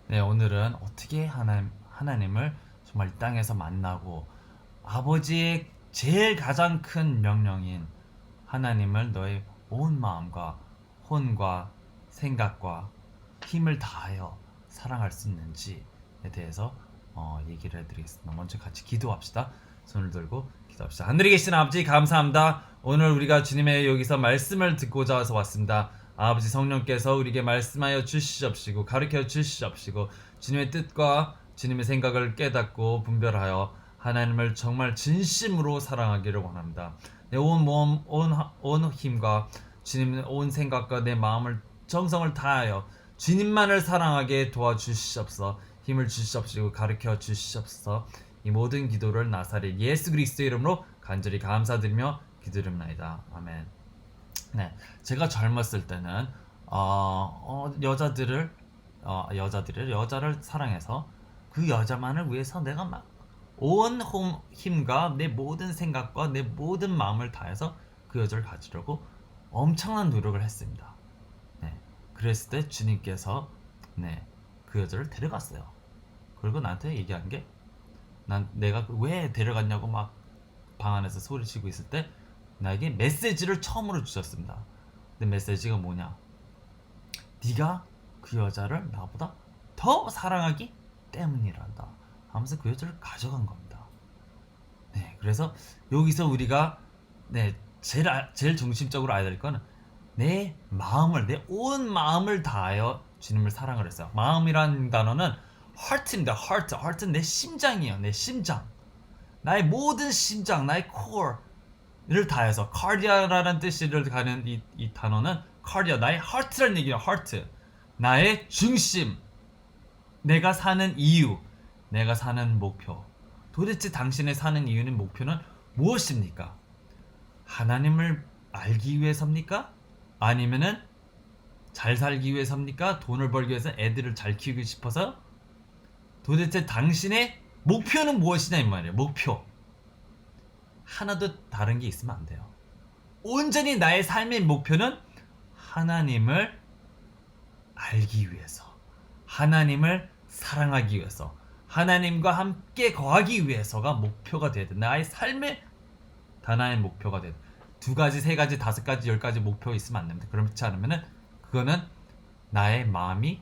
네, 오늘은 어떻게 하나님을 정말 이 땅에서 만나고 아버지의 제일 가장 큰 명령인 하나님을 너의 온 마음과 혼과 생각과 힘을 다하여 사랑할 수 있는지에 대해서 얘기를 해드리겠습니다. 먼저 같이 기도합시다. 손을 들고 기도합시다. 하늘에 계신 아버지 감사합니다. 오늘 우리가 주님의 여기서 말씀을 듣고자 와서 왔습니다. 아버지 성령께서 우리에게 말씀하여 주시옵시고 가르쳐 주시옵시고 주님의 뜻과 주님의 생각을 깨닫고 분별하여 하나님을 정말 진심으로 사랑하기를 원합니다. 내 온 몸, 온 힘과 주님의 온 생각과 내 마음을 정성을 다하여 주님만을 사랑하게 도와주시옵소서. 힘을 주시옵시고 가르쳐 주시옵소서. 이 모든 기도를 나사렛 예수 그리스도의 이름으로 간절히 감사드리며 기도드립니다. 아멘. 네, 제가 젊었을 때는 여자를 사랑해서 그 여자만을 위해서 내가 막 온 힘과 내 모든 생각과 내 모든 마음을 다해서 그 여자를 가지려고 엄청난 노력을 했습니다. 네, 그랬을 때 주님께서 그 여자를 데려갔어요. 그리고 나한테 얘기한 게, 난 내가 왜 데려갔냐고 막 방 안에서 소리치고 있을 때 나에게 메시지를 처음으로 주셨습니다. 근데 메시지가 뭐냐? 네가 그 여자를 나보다 더 사랑하기 때문이란다 하면서 그 여자를 가져간 겁니다. 네, 그래서 여기서 우리가 제일 중심적으로 알아야 될 거는 내 온 마음을 다하여 주님을 사랑을 했어요. 마음이라는 단어는 heart입니다. heart는 내 심장이에요. 내 심장. 나의 모든 심장, 나의 core를 다해서 cardia라는 뜻을 가는 이 단어는 cardia, 나의 heart라는 얘기예요. heart. 나의 중심. 내가 사는 이유. 내가 사는 목표. 도대체 당신의 사는 이유는 목표는 무엇입니까? 하나님을 알기 위해서입니까? 아니면은 잘 살기 위해서입니까? 돈을 벌기 위해서 애들을 잘 키우고 싶어서? 도대체 당신의 목표는 무엇이냐 이 말이에요. 목표. 하나도 다른 게 있으면 안 돼요. 온전히 나의 삶의 목표는 하나님을 알기 위해서, 하나님을 사랑하기 위해서, 하나님과 함께 거하기 위해서가 목표가 돼야 돼. 나의 삶의 하나의 목표가 돼. 두 가지, 세 가지, 다섯 가지, 열 가지 목표가 있으면 안 됩니다. 그렇지 않으면은 그거는 나의 마음이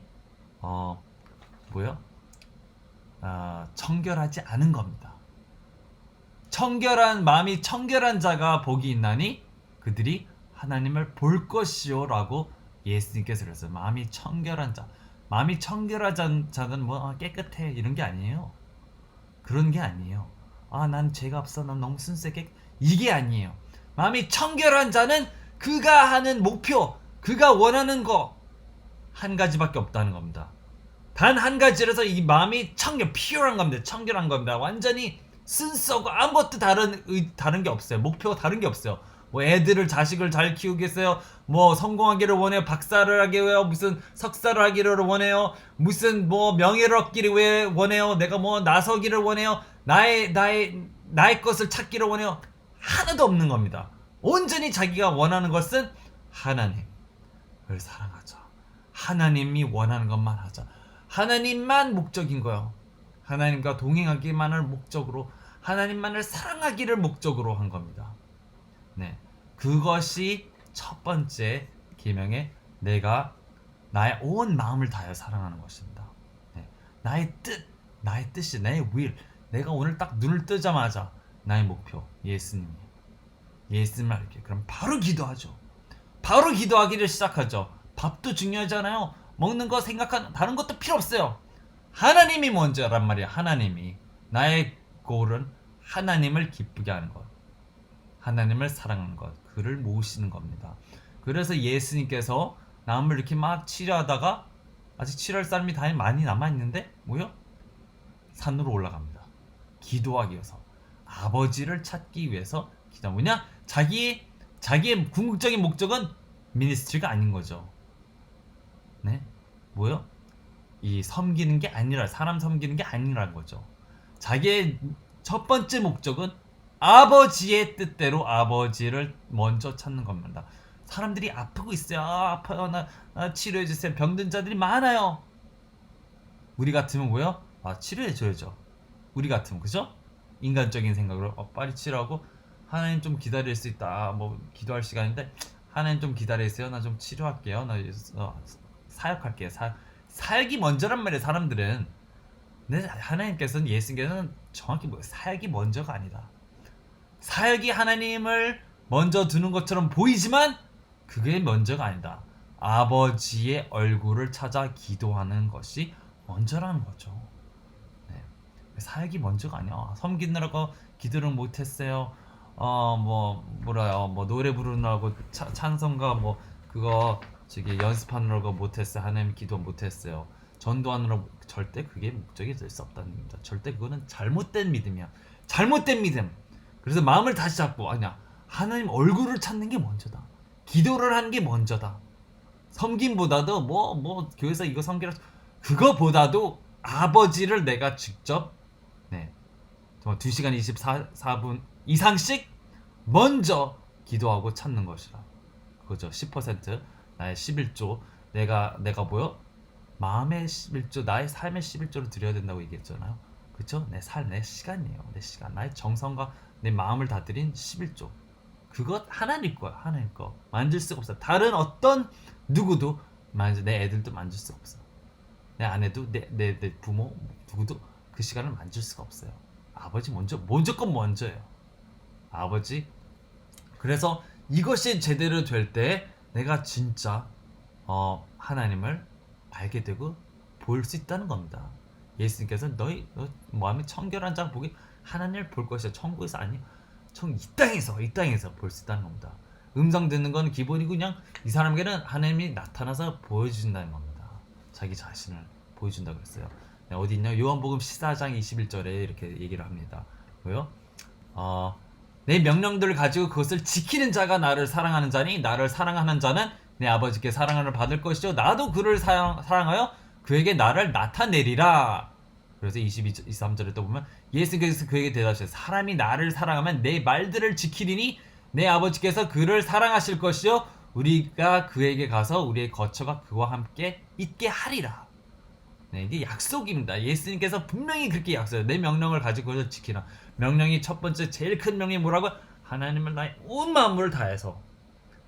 청결하지 않은 겁니다. 청결한 마음이 청결한 자가 복이 있나니 그들이 하나님을 볼 것이요라고 예수님께서 그랬어요. 마음이 청결한 자. 마음이 청결한 자는 뭐 깨끗해 이런 게 아니에요. 그런 게 아니에요. 난 죄가 없어. 난 너무 순수하게 이게 아니에요. 마음이 청결한 자는 그가 하는 목표, 그가 원하는 거 한 가지밖에 없다는 겁니다. 단 한 가지라서 이 마음이 피어한 겁니다. 청결한 겁니다. 완전히 순수하고 아무것도 다른 게 없어요. 목표가 다른 게 없어요. 뭐 애들을 자식을 잘 키우겠어요. 뭐 성공하기를 원해요. 박사를 하기를 원해요. 무슨 석사를 하기를 원해요. 무슨 뭐 명예를 얻기를 원해요. 내가 뭐 나서기를 원해요. 나의 것을 찾기를 원해요. 하나도 없는 겁니다. 온전히 자기가 원하는 것은 하나님을 사랑하자. 하나님이 원하는 것만 하자. 하나님만 목적인 거예요. 하나님과 동행하기만을 목적으로, 하나님만을 사랑하기를 목적으로 한 겁니다. 네, 그것이 첫 번째 계명에 내가 나의 온 마음을 다해 사랑하는 것입니다. 네, 나의 뜻이, 나의 will, 내가 오늘 딱 눈을 뜨자마자 나의 목표, 예수님을 알게. 그럼 바로 기도하죠. 바로 기도하기를 시작하죠. 밥도 중요하잖아요. 먹는 거 생각하는 다른 것도 필요 없어요. 하나님이 먼저란 말이야. 하나님이. 나의 골은 하나님을 기쁘게 하는 것, 하나님을 사랑하는 것, 그를 모시는 겁니다. 그래서 예수님께서 남을 이렇게 막 치료하다가 아직 치료할 사람이 다 많이 남아있는데 뭐요? 산으로 올라갑니다. 기도하기 위해서, 아버지를 찾기 위해서 기도. 뭐냐? 자기의 궁극적인 목적은 미니스트리가 아닌 거죠. 네? 뭐요? 이 섬기는 게 아니라, 사람 섬기는 게 아니라는 거죠. 자기의 첫 번째 목적은 아버지의 뜻대로 아버지를 먼저 찾는 겁니다. 사람들이 아프고 있어요. 아파요. 나 치료해주세요. 병든 자들이 많아요. 우리 같으면 뭐요? 치료해줘야죠. 우리 같으면 그죠? 인간적인 생각으로 빨리 치료하고 하나님 좀 기다릴 수 있다. 뭐 기도할 시간인데 하나님 좀 기다리세요. 나 좀 치료할게요. 나 사역할게요. 살기 먼저란 말이에요. 사람들은. 근데 하나님께서는 예수님께서는 정확히 뭐 사역이 먼저가 아니다. 사역이 하나님을 먼저 두는 것처럼 보이지만 그게 먼저가 아니다. 아버지의 얼굴을 찾아 기도하는 것이 먼저라는 거죠. 네. 사역이 먼저가 아니야. 섬기느라고 기도를 못했어요. 뭐 노래 부르느라고 찬송가 뭐 그거 저기 연습하느라고 못했어요. 하나님 기도 못했어요. 전도하느라고 절대 그게 목적이 될 수 없다는 겁니다. 절대 그거는 잘못된 믿음이야. 잘못된 믿음. 그래서 마음을 다시 잡고 아니야. 하나님 얼굴을 찾는 게 먼저다. 기도를 하는 게 먼저다. 섬김보다도 뭐 교회에서 이거 섬기라 그거보다도 아버지를 내가 직접 정말 2시간 24분 이상씩 먼저 기도하고 찾는 것이라. 그거죠. 10% 나의 11조 내가 뭐요? 마음의 11조 나의 삶의 11조를 드려야 된다고 얘기했잖아요. 그렇죠? 내 삶, 내 시간이에요. 내 시간, 나의 정성과 내 마음을 다 드린 11조. 그것 하나님 거야. 하나님 거. 만질 수가 없어. 다른 어떤 누구도 내 애들도 만질 수가 없어. 내 아내도 내 부모 누구도 그 시간을 만질 수가 없어요. 아버지 먼저 무조건 먼저예요. 아버지. 그래서 이것이 제대로 될 때 내가 진짜 하나님을 알게 되고 볼 수 있다는 겁니다. 예수님께서 너 마음이 청결한 자 보기 하나님을 볼 것이야. 천국에서 아니 이 땅에서 볼 수 있다는 겁니다. 음성 듣는 건 기본이고 그냥 이 사람에게는 하나님이 나타나서 보여준다는 겁니다. 자기 자신을 보여준다고 그랬어요. 어디 있냐? 요한복음 14장 21절에 이렇게 얘기를 합니다. 뭐요? 내 명령들을 가지고 그것을 지키는 자가 나를 사랑하는 자니 나를 사랑하는 자는 내 아버지께 사랑을 받을 것이요 나도 그를 사랑하여 그에게 나를 나타내리라. 그래서 23절에 또 보면 예수께서 그에게 대답하셨어요. 사람이 나를 사랑하면 내 말들을 지키리니 내 아버지께서 그를 사랑하실 것이요 우리가 그에게 가서 우리의 거처가 그와 함께 있게 하리라. 네, 이게 약속입니다. 예수님께서 분명히 그렇게 약속해요. 내 명령을 가지고 그것을 지키라. 명령이 첫 번째 제일 큰 명령이 뭐라고? 하나님을 나의 온 마음을 다해서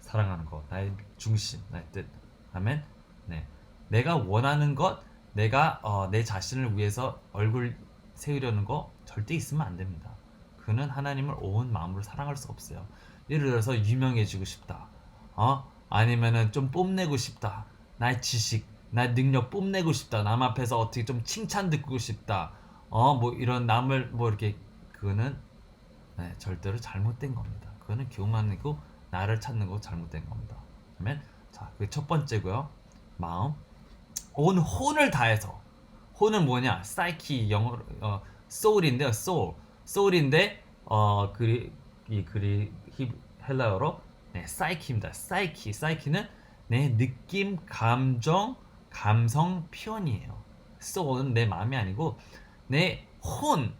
사랑하는 것, 나의 중심, 나의 뜻. 아멘. 네, 내가 원하는 것, 내가 내 자신을 위해서 얼굴 세우려는 거 절대 있으면 안 됩니다. 그는 하나님을 온 마음으로 사랑할 수 없어요. 예를 들어서 유명해지고 싶다. 아니면은 좀 뽐내고 싶다. 나의 지식, 나의 능력 뽐내고 싶다. 남 앞에서 어떻게 좀 칭찬 듣고 싶다. 뭐 이런 남을 뭐 이렇게 그거는 절대로 잘못된 겁니다. 그거는 교만이고 나를 찾는 거 잘못된 겁니다. 그러면 자, 그게 첫 번째고요. 마음, 온 혼을 다해서. 혼은 뭐냐? 사이키 영어 soul인데요. soul인데 헬라어로 사이키입니다. 사이키는 내 느낌, 감성 표현이에요. soul은 내 마음이 아니고 내 혼.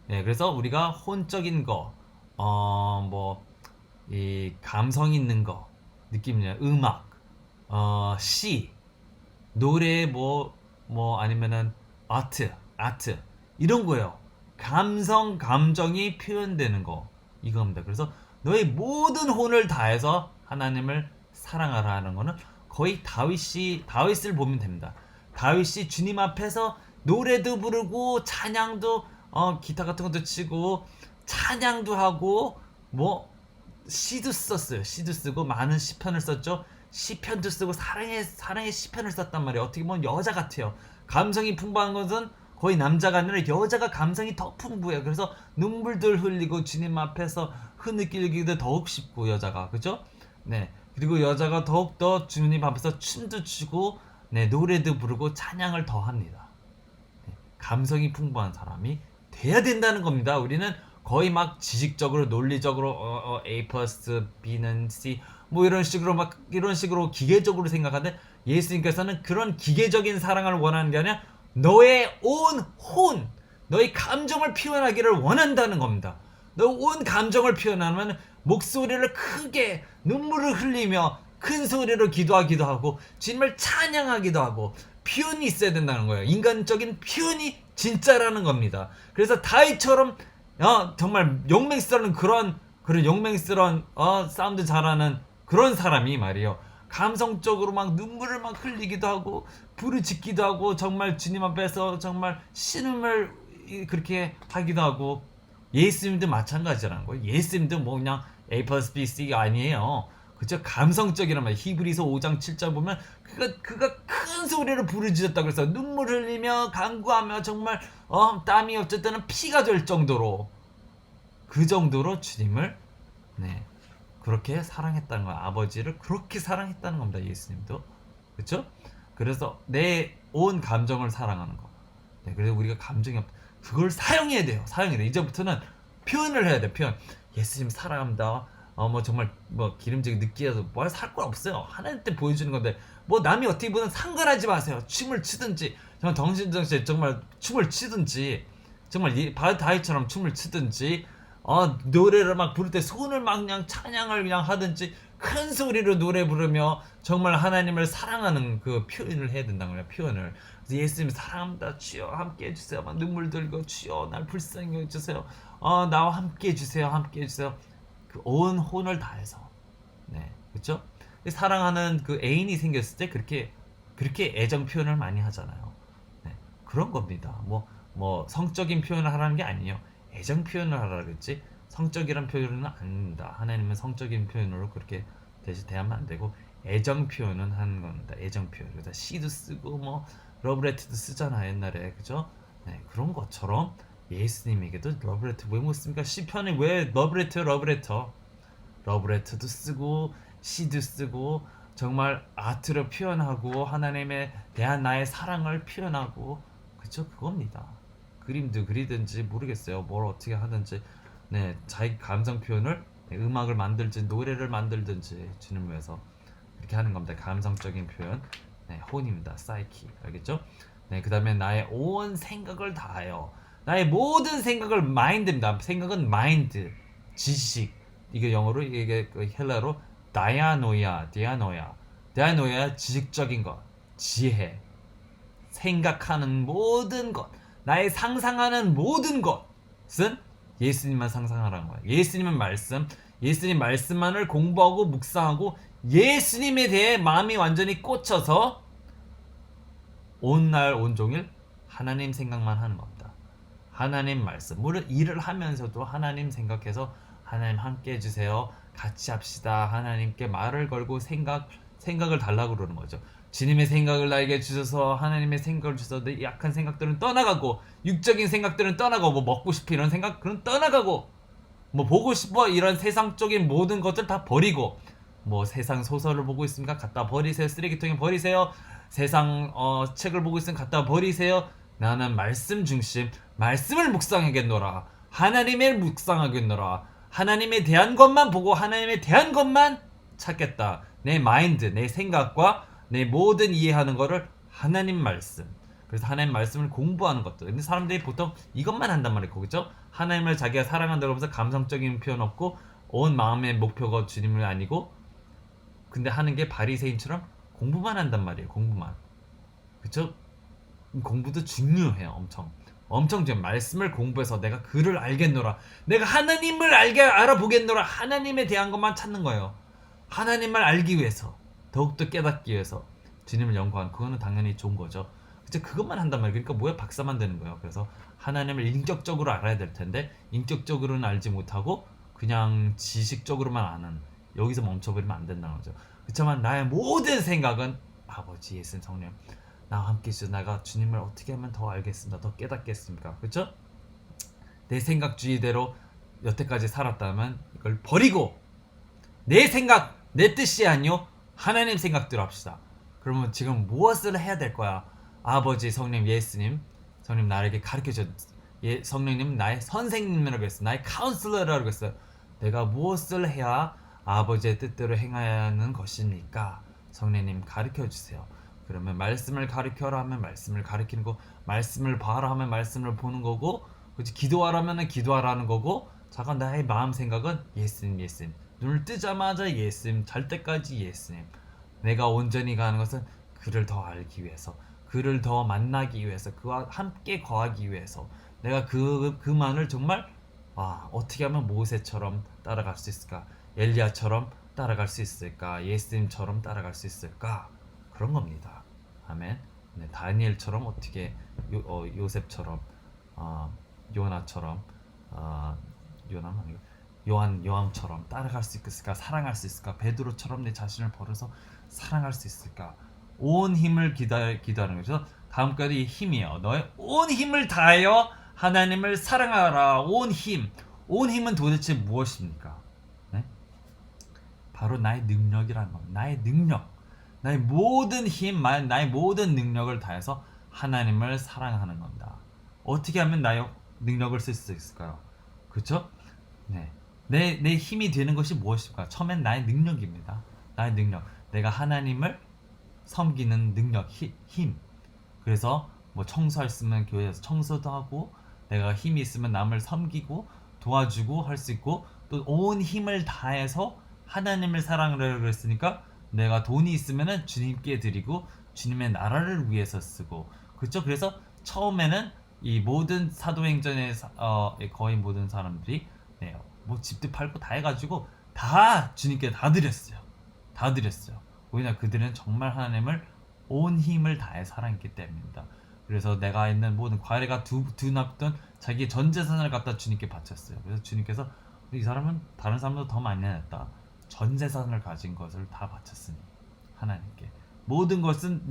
그래서 우리가 혼적인 거, 이 감성 있는 거, 느낌이냐, 음악, 시, 노래, 아니면은 아트 이런 거예요. 감정이 표현되는 거 이겁니다. 그래서 너의 모든 혼을 다해서 하나님을 사랑하라는 거는 거의 다윗을 보면 됩니다. 다윗이 주님 앞에서 노래도 부르고 찬양도 기타 같은 것도 치고 찬양도 하고 시도 썼어요. 시도 쓰고 많은 시편을 썼죠. 시편도 쓰고 사랑의 시편을 썼단 말이에요. 어떻게 보면 여자 같아요. 감성이 풍부한 것은 거의 남자가 아니라 여자가 감성이 더 풍부해요. 그래서 눈물들 흘리고 주님 앞에서 흐느끼기도 더욱 쉽고 여자가 그죠? 네. 그리고 여자가 더욱더 주님 앞에서 춤도 추고 노래도 부르고 찬양을 더 합니다. 감성이 풍부한 사람이 돼야 된다는 겁니다. 우리는 거의 막 지식적으로 논리적으로 A 플러스 B는 C 이런 식으로 기계적으로 생각하는데 예수님께서는 그런 기계적인 사랑을 원하는 게 아니라 너의 온 혼, 너의 감정을 표현하기를 원한다는 겁니다. 너 온 감정을 표현하면 목소리를 크게 눈물을 흘리며 큰 소리로 기도하기도 하고 주님을 찬양하기도 하고 표현이 있어야 된다는 거예요. 인간적인 표현이 진짜라는 겁니다. 그래서 다이처럼 정말 용맹스러운 그런 용맹스러운 사운드 잘하는 그런 사람이 말이에요. 감성적으로 막 눈물을 막 흘리기도 하고 부르짖기도 하고 정말 주님 앞에서 정말 신음을 그렇게 하기도 하고 예수님도 마찬가지라는 거예요. 예수님도 뭐 그냥 A plus B C가 아니에요. 그죠? 감성적이란 말이에요. 히브리서 5장 7절 보면 그가 큰 소리로 부르짖었다 그래서 눈물 흘리며 간구하며 정말 땀이 어쨌든 피가 될 정도로 그 정도로 주님을 그렇게 사랑했다는 거야. 아버지를 그렇게 사랑했다는 겁니다. 예수님도. 그렇죠? 그래서 내 온 감정을 사랑하는 거. 그래서 우리가 감정이 그걸 사용해야 돼요. 사용해야 돼. 이제부터는 표현을 해야 돼. 표현. 예수님 사랑합니다. 뭐 정말 뭐 기름지게 느끼해서 뭘 살 건 없어요. 하나님 때 보여주는 건데 뭐 남이 어떻게 보든 상관하지 마세요. 춤을 추든지 정말 덩신덩신 정말 춤을 추든지 정말 다이처럼 춤을 추든지 노래를 막 부를 때 손을 막 그냥 찬양을 그냥 하든지 큰 소리로 노래 부르며 정말 하나님을 사랑하는 그 표현을 해야 된다는 거예요. 표현을. 그래서 예수님 사랑합니다. 주여 함께 해주세요. 막 눈물 들고 주여 날 불쌍히 해주세요. 나와 함께 해주세요. 함께 해주세요. 그 온 혼을 다해서. 그렇죠? 사랑하는 그 애인이 생겼을 때 그렇게 애정 표현을 많이 하잖아요. 그런 겁니다. 뭐 성적인 표현을 하라는 게 아니에요. 애정 표현을 하라 그랬지 성적이란 표현은 아닙니다. 하나님은 성적인 표현으로 그렇게 대하면 안 되고 애정 표현은 하는 겁니다. 애정 표현. 그래서 시도 쓰고 뭐 러브레터도 쓰잖아 옛날에 그죠? 그런 것처럼 예수님에게도 러브레터 왜 못 씁니까? 시편에 왜 러브레터도 쓰고 시도 쓰고 정말 아트로 표현하고 하나님에 대한 나의 사랑을 표현하고 그죠? 그겁니다. 그림도 그리든지 모르겠어요. 뭘 어떻게 하든지 자기 감정 표현을 음악을 만들든지 노래를 만들든지 주님을 위해서 이렇게 하는 겁니다. 감성적인 표현 혼입니다. 사이키 알겠죠? 그 다음에 나의 온 생각을 다하여 나의 모든 생각을 마인드입니다. 생각은 마인드 지식 이게 영어로 이게 헬라로 디아노야 지식적인 것 지혜 생각하는 모든 것 나의 상상하는 모든 것은 예수님만 상상하라는 거예요. 예수님의 말씀, 예수님 말씀만을 공부하고 묵상하고 예수님에 대해 마음이 완전히 꽂혀서 온날 온종일 하나님 생각만 하는 겁니다. 하나님 말씀, 물론 일을 하면서도 하나님 생각해서 하나님 함께 해주세요. 같이 합시다. 하나님께 말을 걸고 생각을 달라고 그러는 거죠. 주님의 생각을 나에게 주셔서 하나님의 생각을 주셔서 내 약한 생각들은 떠나가고 육적인 생각들은 떠나가고 뭐 먹고 싶어 이런 생각들은 떠나가고 뭐 보고 싶어 이런 세상적인 모든 것들 다 버리고 뭐 세상 소설을 보고 있으니까 갖다 버리세요. 쓰레기통에 버리세요. 세상 책을 보고 있으면 갖다 버리세요. 나는 말씀 중심 말씀을 묵상하겠노라. 하나님을 묵상하겠노라. 하나님에 대한 것만 보고 하나님에 대한 것만 찾겠다. 내 마인드 내 생각과 내 모든 이해하는 거를 하나님 말씀. 그래서 하나님 말씀을 공부하는 것도. 근데 사람들이 보통 이것만 한단 말이에요. 그죠? 하나님을 자기가 사랑한다고 하면서 감성적인 표현 없고 온 마음의 목표가 주님이 아니고 근데 하는 게 바리새인처럼 공부만 한단 말이에요. 공부만. 그죠? 공부도 중요해요. 엄청 중요해요. 말씀을 공부해서 내가 그를 알겠노라. 내가 하나님을 알아보겠노라. 하나님에 대한 것만 찾는 거예요. 하나님을 알기 위해서. 더욱더 깨닫기 위해서 주님을 연구하는 그거는 당연히 좋은 거죠. 그쵸? 그것만 한단 말이에요. 그러니까 뭐야 박사만 되는 거예요. 그래서 하나님을 인격적으로 알아야 될 텐데 인격적으로는 알지 못하고 그냥 지식적으로만 아는 여기서 멈춰버리면 안 된다는 거죠. 그렇지만 나의 모든 생각은 아버지 예수님 성령 나와 함께 해주셔서 내가 주님을 어떻게 하면 더 알겠습니다. 더 깨닫겠습니까? 그렇죠? 내 생각주의대로 여태까지 살았다면 이걸 버리고 내 생각 내 뜻이 아니요 하나님 생각대로 합시다. 그러면 지금 무엇을 해야 될 거야? 아버지, 성령, 예수님, 성령 나에게 가르쳐줘. 성령님 나의 선생님이라고 했어요. 나의 카운슬러라고 했어요. 내가 무엇을 해야 아버지의 뜻대로 행해야 하는 것입니까? 성령님 가르쳐주세요. 그러면 말씀을 가르쳐라 하면 말씀을 가르치는 거, 말씀을 봐라 하면 말씀을 보는 거고, 그렇지? 기도하라면 기도하라는 거고, 잠깐 나의 마음 생각은 예수님. 눈을 뜨자마자 예수님, 잘 때까지 예수님. 내가 온전히 가는 것은 그를 더 알기 위해서, 그를 더 만나기 위해서 그와 함께 거하기 위해서 내가 그만을 정말 어떻게 하면 모세처럼 따라갈 수 있을까? 엘리야처럼 따라갈 수 있을까? 예수님처럼 따라갈 수 있을까? 그런 겁니다. 아멘. 네, 다니엘처럼 어떻게 요셉처럼 요나처럼 요나만 아니고 요한처럼 따라갈 수 있을까? 사랑할 수 있을까? 베드로처럼 내 자신을 버려서 사랑할 수 있을까? 온 힘을 기도하는 거죠. 다음까지 힘이요. 너의 온 힘을 다하여 하나님을 사랑하라. 온 힘은 도대체 무엇입니까? 네? 바로 나의 능력이라는 겁니다. 나의 능력, 나의 모든 힘, 나의 모든 능력을 다해서 하나님을 사랑하는 겁니다. 어떻게 하면 나의 능력을 쓸 수 있을까요? 그렇죠? 네. 내 힘이 되는 것이 무엇일까? 처음엔 나의 능력입니다. 나의 능력. 내가 하나님을 섬기는 능력, 힘. 그래서 뭐 청소할 수 있으면 교회에서 청소도 하고, 내가 힘이 있으면 남을 섬기고 도와주고 할 수 있고, 또 온 힘을 다해서 하나님을 사랑하려고 그랬으니까 내가 돈이 있으면은 주님께 드리고 주님의 나라를 위해서 쓰고, 그렇죠? 그래서 처음에는 이 모든 사도행전의 거의 모든 사람들이 뭐 집도 팔고 다 해가지고 다 주님께 다 드렸어요. 다 드렸어요. 왜냐, 그들은 정말 하나님을 온 힘을 다해 사랑했기 때문입니다. 그래서 내가 있는 모든 과레가 두납던 자기 전 재산을 갖다 주님께 바쳤어요. 그래서 주님께서 이 사람은 다른 사람보다 더 많이 냈다. 전 재산을 가진 것을 다 바쳤으니 하나님께. 모든 것은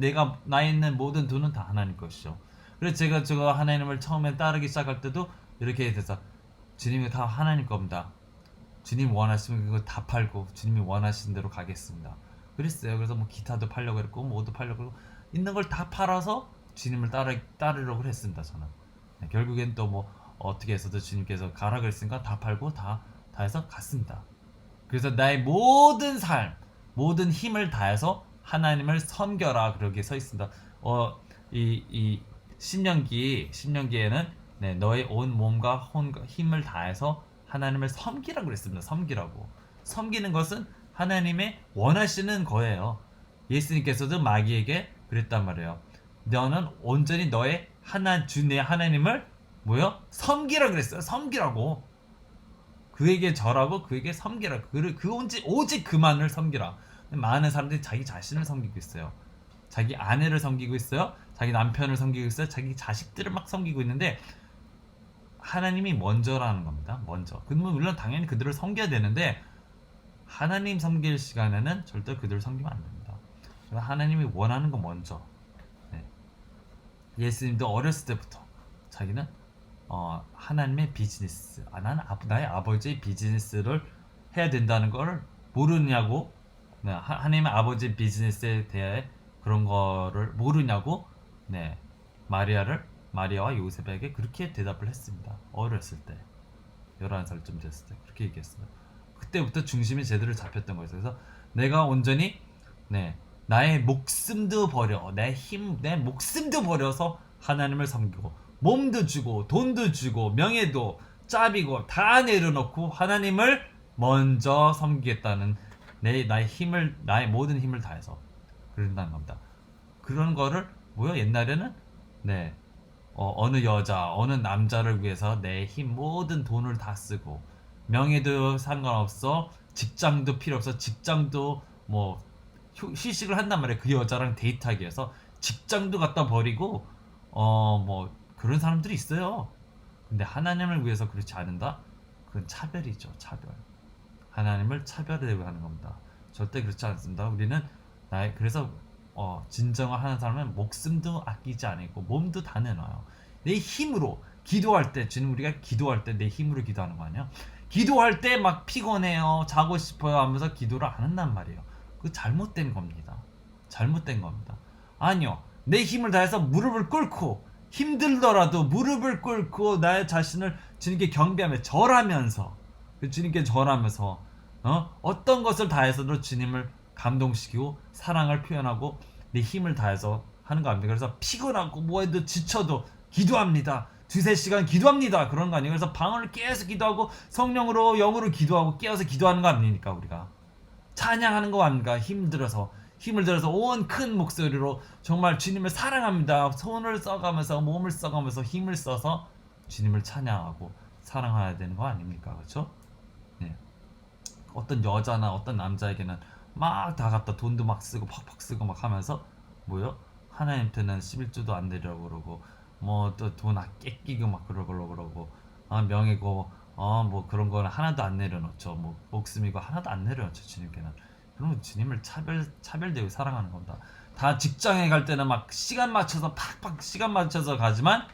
나에 있는 모든 돈은 다 하나님 것이죠. 그래서 제가 저거 하나님을 처음에 따르기 시작할 때도 이렇게 돼서 주님이 다 하나님 겁니다. 주님 원하시면 그거 다 팔고 주님이 원하시는 대로 가겠습니다. 그랬어요. 그래서 뭐 기타도 팔려고 그랬고 뭐도 팔려고 그러고 있는 걸 다 팔아서 주님을 따르려고 했습니다. 저는. 네, 결국엔 또 뭐 어떻게 해서도 주님께서 가라 그랬으니까 다 팔고 다 해서 갔습니다. 그래서 나의 모든 삶, 모든 힘을 다해서 하나님을 섬겨라, 그렇게 서 있습니다. 이 신명기에는 너의 온 몸과 힘을 다해서 하나님을 섬기라고 그랬습니다. 섬기는 것은 하나님의 원하시는 거예요. 예수님께서도 마귀에게 그랬단 말이에요. 너는 온전히 너의 내 하나님을 섬기라 그랬어요. 섬기라고. 그에게 절하고 그에게 섬기라. 오직 그만을 섬기라. 많은 사람들이 자기 자신을 섬기고 있어요. 자기 아내를 섬기고 있어요. 자기 남편을 섬기고 있어요. 자기 자식들을 막 섬기고 있는데 하나님이 먼저라는 겁니다. 먼저. 물론 당연히 그들을 섬겨야 되는데 하나님 섬길 시간에는 절대 그들을 섬기면 안 됩니다. 하나님이 원하는 거 먼저. 네. 예수님도 어렸을 때부터 자기는 하나님의 비즈니스, 나의 아버지의 비즈니스를 해야 된다는 걸 모르냐고, 하나님의 아버지의 비즈니스에 대해 그런 거를 모르냐고, 마리아와 요셉에게 그렇게 대답을 했습니다. 어렸을 때, 11살쯤 됐을 때 그렇게 얘기했어요. 그때부터 중심이 제대로 잡혔던 거예요. 그래서 내가 온전히 나의 목숨도 버려, 내 목숨도 버려서 하나님을 섬기고, 몸도 주고 돈도 주고 명예도 짭이고 다 내려놓고 하나님을 먼저 섬기겠다는 나의 모든 힘을 다해서 그런다는 겁니다. 그런 거를 옛날에는 어느 여자, 어느 남자를 위해서 내 힘, 모든 돈을 다 쓰고, 명예도 상관없어, 직장도 필요 없어, 직장도 뭐 휴식을 한단 말이에요. 그 여자랑 데이트하기 위해서 직장도 갖다 버리고 그런 사람들이 있어요. 근데 하나님을 위해서 그렇지 않는다? 그건 차별이죠. 차별. 하나님을 차별하려고 하는 겁니다. 절대 그렇지 않습니다. 우리는 그래서 진정을 하는 사람은 목숨도 아끼지 않고 몸도 다 내놔요. 내 힘으로 기도할 때, 주님, 우리가 기도할 때 내 힘으로 기도하는 거 아니야? 기도할 때 막 피곤해요, 자고 싶어요 하면서 기도를 안 한단 말이에요. 그거 잘못된 겁니다. 잘못된 겁니다. 아니요, 내 힘을 다해서 무릎을 꿇고, 힘들더라도 무릎을 꿇고 나의 자신을 주님께 경배하며 절하면서, 주님께 절하면서 어떤 것을 다해서도 주님을 감동시키고 사랑을 표현하고 내 힘을 다해서 하는 거 아닙니까? 그래서 피곤하고 뭐해도 지쳐도 기도합니다. 2-3시간 기도합니다. 그런 거 아니에요? 그래서 방을 깨서 기도하고 성령으로 영으로 기도하고 깨어서 기도하는 거 아닙니까? 우리가 찬양하는 거 아닙니까? 힘들어서 힘을 들여서 온 큰 목소리로 정말 주님을 사랑합니다. 손을 써가면서 몸을 써가면서 힘을 써서 주님을 찬양하고 사랑해야 되는 거 아닙니까? 그렇죠? 네. 어떤 여자나 어떤 남자에게는 막 다 갖다 돈도 막 쓰고 팍팍 쓰고 막 하면서 뭐요? 하나님한테는 11조도 안 드리려고 그러고 뭐 또 돈 아끼고 막 그러고 명예고 뭐 그런 거는 하나도 안 내려놓죠. 뭐 목숨이고 하나도 안 내려놓죠. 주님께는. 그러면 주님을 차별되고 사랑하는 겁니다. 다 직장에 갈 때는 막 시간 맞춰서 팍팍 시간 맞춰서 가지만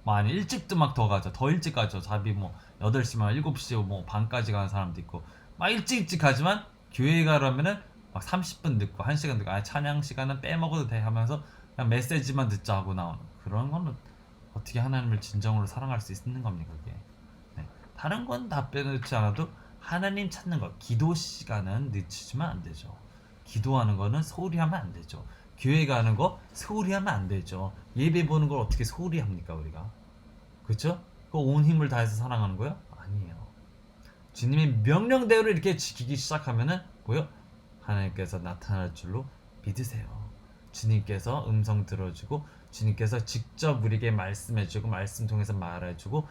많이 일찍도 막 더 가죠. 더 일찍 가죠. 잡이 뭐 8시만 7시 뭐 반까지 가는 사람도 있고 막 일찍 가지만 교회 가려면은 막 30분 늦고 1시간 늦고 찬양 시간은 빼먹어도 돼 하면서 그냥 메시지만 듣자 하고 나오는 그런 거는 어떻게 하나님을 진정으로 사랑할 수 있는 겁니까 그게. 네. 다른 건 다 빼놓지 않아도 하나님 찾는 거 기도 시간은 늦추면 안 되죠. 기도하는 거는 소홀히 하면 안 되죠. 교회 가는 거 소홀히 하면 안 되죠. 예배 보는 걸 어떻게 소홀히 합니까 우리가? 그렇죠? 그 온 힘을 다해서 사랑하는 거요? 아니에요. 주님의 명령대로 이렇게 지키기 시작하면은 뭐요? 하나님께서 나타날 줄로 믿으세요. 주님께서 음성 들어주고 주님께서 직접 우리에게 말씀해주고 말씀 통해서 말해주고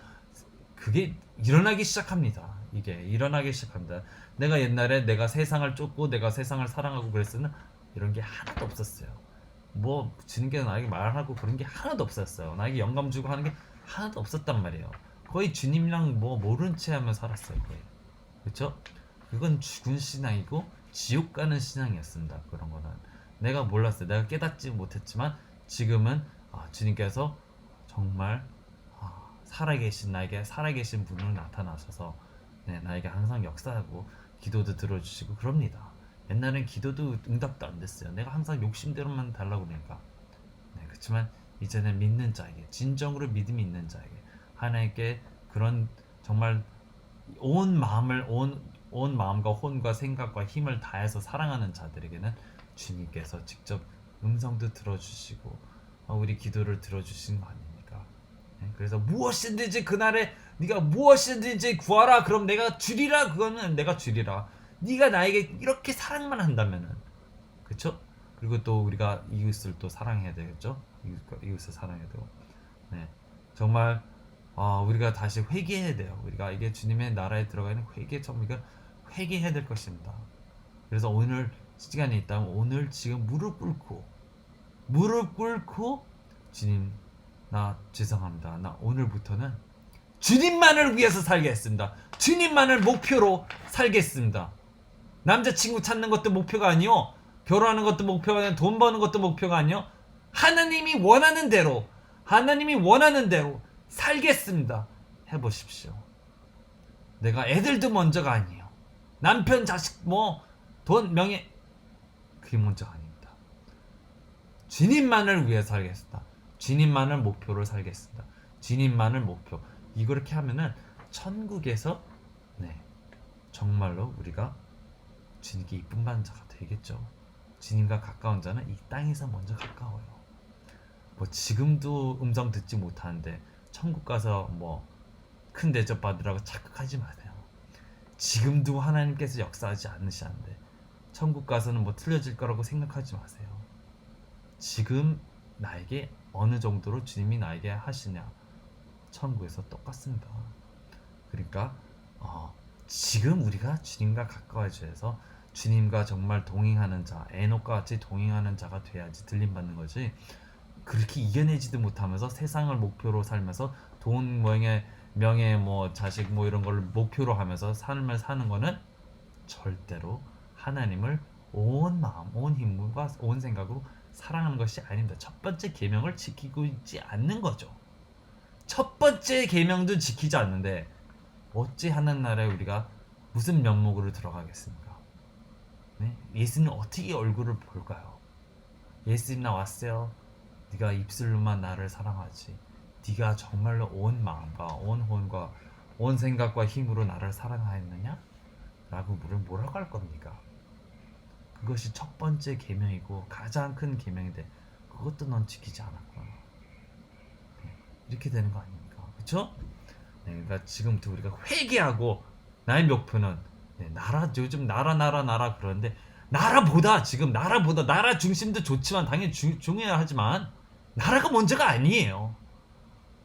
그게 일어나기 시작합니다. 이게 일어나기 시작합니다. 내가 옛날에 내가 세상을 쫓고 내가 세상을 사랑하고 그랬으면 이런 게 하나도 없었어요. 뭐 주님께서 나에게 말하고 그런 게 하나도 없었어요. 나에게 영감 주고 하는 게 하나도 없었단 말이에요. 거의 주님이랑 뭐 모른 채 하며 살았어요. 거의. 그렇죠? 그건 죽은 신앙이고 지옥 가는 신앙이었습니다. 그런 거는 내가 몰랐어요. 내가 깨닫지 못했지만 지금은 주님께서 정말 살아계신 나에게 살아계신 분으로 나타나셔서 나에게 항상 역사하고 기도도 들어주시고 그럽니다. 옛날엔 기도도 응답도 안 됐어요. 내가 항상 욕심대로만 달라고 그러니까. 그렇지만 이제는 믿는 자에게 진정으로 믿음이 있는 자에게 하나님께 그런 정말 온 마음과 혼과 생각과 힘을 다해서 사랑하는 자들에게는 주님께서 직접 음성도 들어주시고 우리 기도를 들어주신 거 아닙니까? 그래서 무엇이든지 그날에 네가 무엇이든지 구하라 그럼 내가 주리라 그거는 내가 주리라. 네가 나에게 이렇게 사랑만 한다면은 그쵸? 그리고 또 우리가 이웃을 또 사랑해야 되겠죠? 이웃을 사랑해야 되고 정말 우리가 다시 회개해야 돼요. 우리가 이게 주님의 나라에 들어가는 회개 우리가 회개해야 될 것입니다. 그래서 오늘 시간이 있다면 오늘 지금 무릎 꿇고 주님 나 죄송합니다. 나 오늘부터는 주님만을 위해서 살겠습니다. 주님만을 목표로 살겠습니다. 남자친구 찾는 것도 목표가 아니요. 결혼하는 것도 목표가 아니요. 돈 버는 것도 목표가 아니요. 하나님이 원하는 대로 살겠습니다. 해보십시오. 내가 애들도 먼저가 아니에요. 남편, 자식, 돈, 명예 그게 먼저가 아닙니다. 주님만을 위해 살겠습니다. 주님만을 목표로 살겠습니다. 주님만을 목표. 이렇게 하면은 천국에서 정말로 우리가 주님께 이쁨 받는 자가 되겠죠. 주님과 가까운 자는 이 땅에서 먼저 가까워요. 지금도 음성 듣지 못하는데 천국 가서 큰 대접 받으라고 착각하지 마세요. 지금도 하나님께서 역사하지 않으시는데 천국 가서는 틀려질 거라고 생각하지 마세요. 지금 나에게 어느 정도로 주님이 나에게 하시냐 천국에서 똑같습니다. 그러니까 지금 우리가 주님과 가까워져서 주님과 정말 동행하는 자, 에녹과 같이 동행하는 자가 돼야지 들림받는 거지. 그렇게 이겨내지도 못하면서 세상을 목표로 살면서 돈, 명예, 자식 이런 걸 목표로 하면서 삶을 사는 거는 절대로 하나님을 온 마음, 온 힘과 온 생각으로 사랑하는 것이 아닙니다. 첫 번째 계명을 지키고 있지 않는 거죠. 첫 번째 계명도 지키지 않는데 어찌 하늘나라에 우리가 무슨 면목으로 들어가겠습니까? 예수님 어떻게 얼굴을 볼까요? 예수님 나왔어요. 네가 입술로만 나를 사랑하지 네가 정말로 온 마음과 온 혼과 온 생각과 힘으로 나를 사랑하였느냐? 라고 물으면 뭐라고 할 겁니까? 그것이 첫 번째 계명이고 가장 큰 계명인데 그것도 넌 지키지 않았구나. 이렇게 되는 거 아닙니까? 그렇죠? 그러니까 지금부터 우리가 회개하고 나의 목표는 나라 요즘 나라 그러는데 나라보다 지금 나라 중심도 좋지만 당연히 중요하지만 나라가 먼저가 아니에요.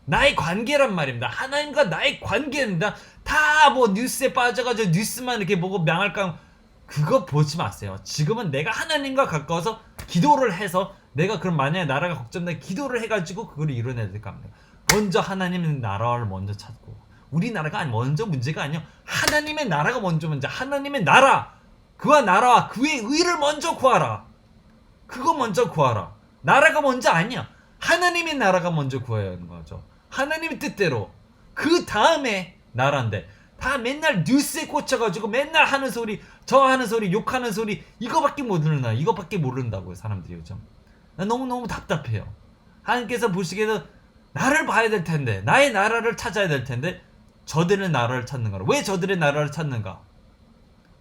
나의 관계란 말입니다. 하나님과 나의 관계입니다. 다 뭐 뉴스에 빠져가지고 뉴스만 이렇게 보고 망할까 그거 보지 마세요. 지금은 내가 하나님과 가까워서 기도를 해서 내가 그럼 만약에 나라가 걱정돼 기도를 해가지고 그걸 이뤄내야 될 겁니다. 먼저 하나님의 나라를 먼저 찾고 우리나라가 먼저 문제가 아니요. 하나님의 나라가 먼저 하나님의 나라 그와 나라와 그의 의를 먼저 구하라. 그거 먼저 구하라. 나라가 먼저 아니야. 하나님의 나라가 먼저 구해야 하는 거죠. 하나님의 뜻대로. 그 다음에 나라인데 다 맨날 뉴스에 꽂혀가지고 맨날 하는 소리 저 하는 소리 욕하는 소리 이거밖에 모르나 이거밖에 모른다고요 사람들이 요즘. 나 너무너무 답답해요. 하나님께서 보시기에도 나를 봐야 될 텐데 나의 나라를 찾아야 될 텐데 저들의 나라를 찾는 거라. 왜 저들의 나라를 찾는가?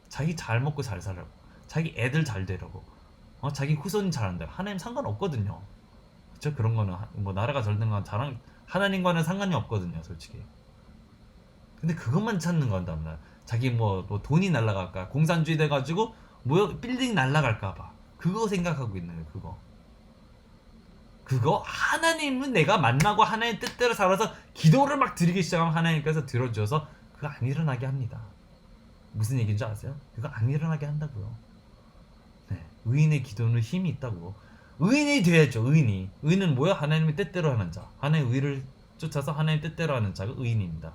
자기 잘 먹고 잘 살라고 자기 애들 잘 되라고 자기 후손이 잘한다. 하나님 상관없거든요. 그쵸? 그런 거는 뭐 나라가 잘 되는 건 자랑 하나님과는 상관이 없거든요 솔직히. 근데 그것만 찾는 건다. 자기 뭐 돈이 날라갈까 공산주의 돼가지고 뭐 빌딩 날라갈까봐 그거 생각하고 있는 거예요. 그거 하나님은 내가 만나고 하나님 뜻대로 살아서 기도를 막 드리기 시작하면 하나님께서 들어주셔서 그거 안 일어나게 합니다. 무슨 얘기인지 아세요? 그거 안 일어나게 한다고요. 네, 의인의 기도는 힘이 있다고. 의인이 돼야죠. 의인은 뭐야? 하나님의 뜻대로 하는 자. 하나님의 의를 쫓아서 하나님의 뜻대로 하는 자가 의인입니다.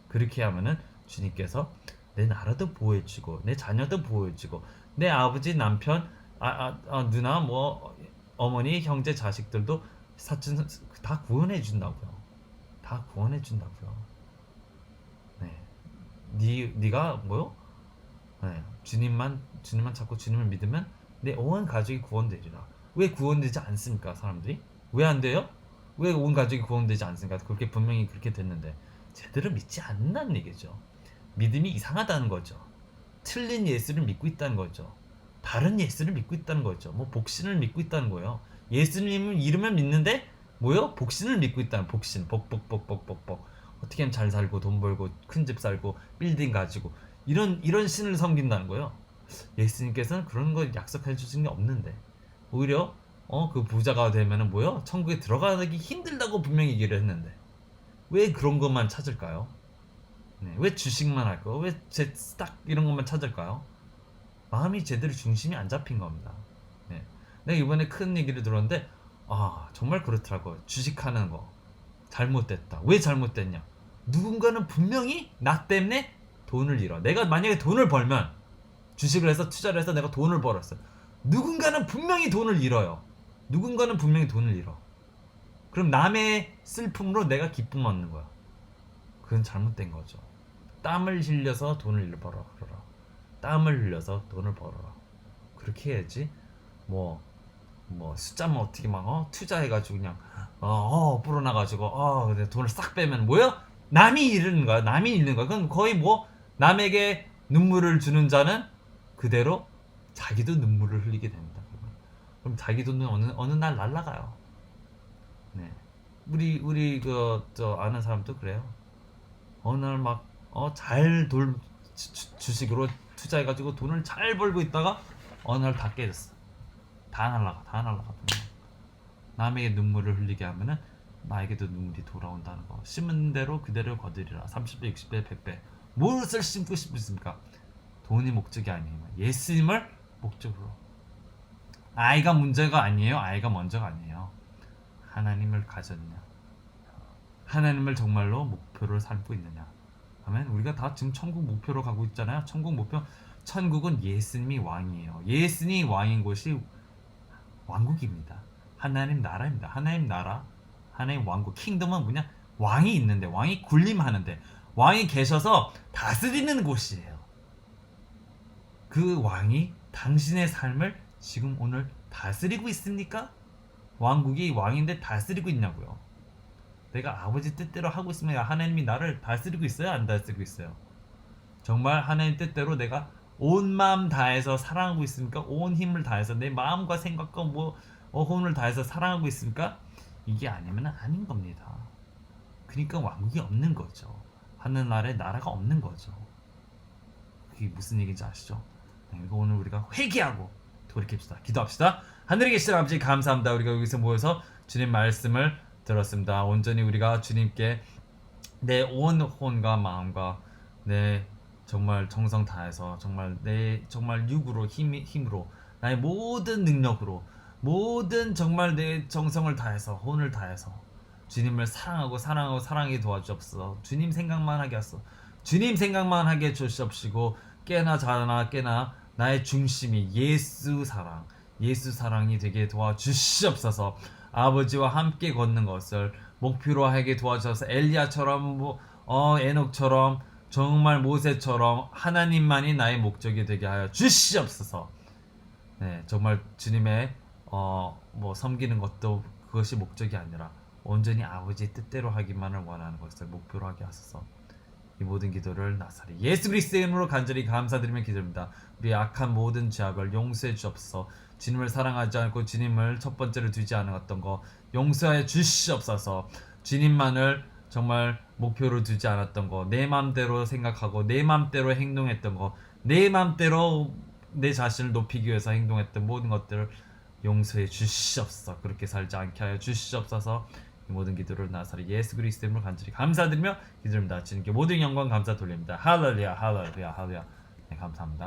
그렇게 하면은 주님께서 내 나라도 보호해주고 내 자녀도 보호해주고 내 아버지 남편 누나 뭐 어머니 형제 자식들도 사촌 다 구원해준다고요. 다 구원해준다고요. 네, 네가 뭐요? 네, 주님만 찾고 주님을 믿으면 내 온 가족이 구원되리라. 왜 구원되지 않습니까 사람들이? 왜 안 돼요? 왜 온 가족이 구원되지 않습니까? 그렇게 분명히 그렇게 됐는데 제대로 믿지 않는다는 얘기죠. 믿음이 이상하다는 거죠. 틀린 예수를 믿고 있다는 거죠. 다른 예수를 믿고 있다는 거죠. 뭐 복신을 믿고 있다는 거예요. 예수님 이름을 믿는데 뭐요? 복신을 믿고 있다는 복신. 복복복복복복. 어떻게 하면 잘 살고 돈 벌고 큰 집 살고 빌딩 가지고 이런 신을 섬긴다는 거예요. 예수님께서는 그런 걸 약속해 주신 게 없는데 오히려 그 부자가 되면은 뭐요? 천국에 들어가기 힘들다고 분명히 얘기를 했는데 왜 그런 것만 찾을까요? 네, 왜 주식만 할까요? 왜 스탁 이런 것만 찾을까요? 마음이 제대로 중심이 안 잡힌 겁니다. 네. 내가 이번에 큰 얘기를 들었는데 정말 그렇더라고요. 주식하는 거 잘못됐다. 왜 잘못됐냐? 누군가는 분명히 나 때문에 돈을 잃어. 내가 만약에 돈을 벌면 주식을 해서 투자를 해서 내가 돈을 벌었어요. 누군가는 분명히 돈을 잃어요. 누군가는 분명히 돈을 잃어. 그럼 남의 슬픔으로 내가 기쁨 얻는 거야. 그건 잘못된 거죠. 땀을 흘려서 돈을 벌어라. 땀을 흘려서 돈을 벌어라. 그렇게 해야지. 뭐 숫자만 어떻게 막 투자해가지고 그냥 불어나가지고 돈을 싹 빼면 뭐야? 남이 잃는 거야. 그건 거의 뭐 남에게 눈물을 주는 자는 그대로 자기도 눈물을 흘리게 됩니다. 그럼 자기 돈은 어느 날 날라가요. 네. 우리 저 아는 사람도 그래요. 어느 날 막 잘 주식으로 투자해가지고 돈을 잘 벌고 있다가 어느 날 다 깨졌어. 다 날라가. 남에게 눈물을 흘리게 하면은 나에게도 눈물이 돌아온다는 거. 심은 대로 그대로 거두리라. 30배, 60배, 100배. 무엇을 심고 싶으십니까? 돈이 목적이 아니에요. 예수님을 목적으로. 아이가 문제가 아니에요. 아이가 먼저가 아니에요. 하나님을 가졌냐? 하나님을 정말로 목표로 삼고 있느냐? 하면 우리가 다 지금 천국 목표로 가고 있잖아요. 천국은 예수님이 왕이에요. 예수님이 왕인 곳이 왕국입니다. 하나님 나라입니다. 하나님 나라, 하나님 왕국. 킹덤은 뭐냐? 왕이 있는데, 왕이 군림하는데, 왕이 계셔서 다스리는 곳이에요. 그 왕이 당신의 삶을 지금 오늘 다스리고 있습니까? 왕국이 왕인데 다스리고 있냐고요. 내가 아버지 뜻대로 하고 있으면 하나님이 나를 다스리고 있어요? 안 다스리고 있어요? 정말 하나님 뜻대로 내가 온 마음 다해서 사랑하고 있습니까? 온 힘을 다해서 내 마음과 생각과 혼을 다해서 사랑하고 있습니까? 이게 아니면 아닌 겁니다. 그러니까 왕국이 없는 거죠. 하늘나라에 나라가 없는 거죠. 그게 무슨 얘기인지 아시죠? 그리고 오늘 우리가 회개하고 돌이킵시다. 기도합시다. 하늘에 계신 아버지 감사합니다. 우리가 여기서 모여서 주님 말씀을 들었습니다. 온전히 우리가 주님께 내 온 혼과 마음과 내 정말 정성 다해서 정말 내 정말 육으로 힘으로 나의 모든 능력으로 모든 정말 내 정성을 다해서 혼을 다해서 주님을 사랑하고 사랑하고 사랑하게 도와주옵소서. 주님 생각만 하게 하소서. 주님 생각만 하게 해주시옵시고 깨나 자나 깨나 나의 중심이 예수 사랑이 되게 도와주시옵소서. 아버지와 함께 걷는 것을 목표로 하게 도와주셔서 엘리야처럼 에녹처럼 정말 모세처럼 하나님만이 나의 목적이 되게 하여 주시옵소서. 네, 정말 주님의 섬기는 것도 그것이 목적이 아니라 온전히 아버지의 뜻대로 하기만을 원하는 것을 목표로 하게 하소서. 이 모든 기도를 나사리 예수 그리스도의 이름으로 간절히 감사드리며 기도합니다. 우리 악한 모든 죄악을 용서해 주옵소서. 주님을 사랑하지 않고 주님을 첫 번째로 두지 않았던 거 용서해 주시옵소서. 주님만을 정말 목표로 두지 않았던 거, 내 맘대로 생각하고 내 맘대로 행동했던 거, 내 맘대로 내 자신을 높이기 위해서 행동했던 모든 것들을 용서해 주시옵소서. 그렇게 살지 않게 하여 주시옵소서. 이 모든 기도를 나사리 예수 그리스도 이름으로 간절히 감사드리며 기도합니다. 주님께 모든 영광 감사 돌립니다. 할렐루야 할렐루야 할렐루야. 네, 감사합니다.